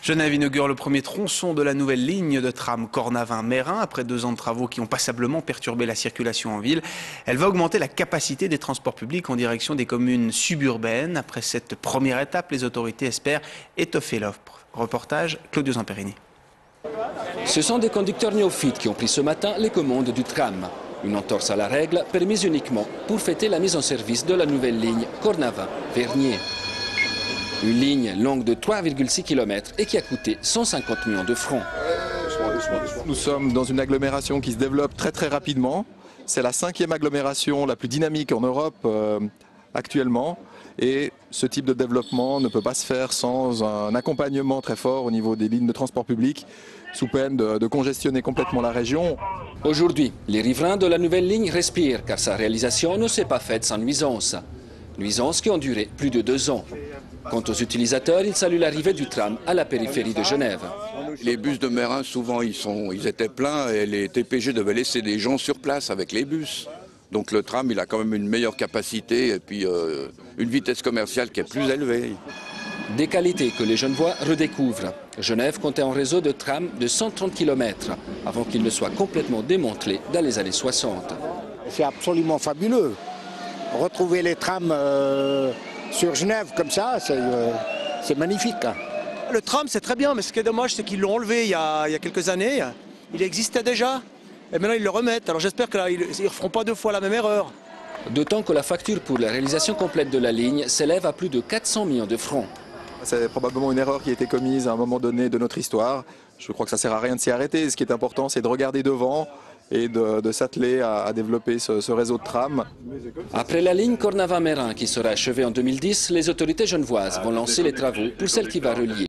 Genève inaugure le premier tronçon de la nouvelle ligne de tram Cornavin-Meyrin après 2 ans de travaux qui ont passablement perturbé la circulation en ville. Elle va augmenter la capacité des transports publics en direction des communes suburbaines. Après cette première étape, les autorités espèrent étoffer l'offre. Reportage Claudio Zamperini. Ce sont des conducteurs néophytes qui ont pris ce matin les commandes du tram. Une entorse à la règle permise uniquement pour fêter la mise en service de la nouvelle ligne Cornavin-Vernier. Une ligne longue de 3,6 km et qui a coûté 150 millions de francs. Nous sommes dans une agglomération qui se développe très rapidement. C'est la 5e agglomération la plus dynamique en Europe actuellement. Et ce type de développement ne peut pas se faire sans un accompagnement très fort au niveau des lignes de transport public, sous peine de congestionner complètement la région. Aujourd'hui, les riverains de la nouvelle ligne respirent car sa réalisation ne s'est pas faite sans nuisances. Nuisances qui ont duré plus de 2 ans. Quant aux utilisateurs, ils saluent l'arrivée du tram à la périphérie de Genève. Les bus de Meyrin, souvent, ils étaient pleins et les TPG devaient laisser des gens sur place avec les bus. Donc le tram, il a quand même une meilleure capacité et puis une vitesse commerciale qui est plus élevée. Des qualités que les Genevois redécouvrent. Genève comptait un réseau de trams de 130 km avant qu'il ne soit complètement démantelé dans les années 60. C'est absolument fabuleux. Retrouver les trams sur Genève comme ça, c'est magnifique. Le tram, c'est très bien, mais ce qui est dommage, c'est qu'ils l'ont enlevé il y a quelques années. Il existait déjà, et maintenant ils le remettent. Alors j'espère qu'ils ne referont pas 2 fois la même erreur. D'autant que la facture pour la réalisation complète de la ligne s'élève à plus de 400 millions de francs. C'est probablement une erreur qui a été commise à un moment donné de notre histoire. Je crois que ça ne sert à rien de s'y arrêter. Ce qui est important, c'est de regarder devant et de s'atteler à développer ce réseau de trams. Après la ligne Cornavin-Meyrin qui sera achevée en 2010, les autorités genevoises vont lancer les travaux pour celle qui va relier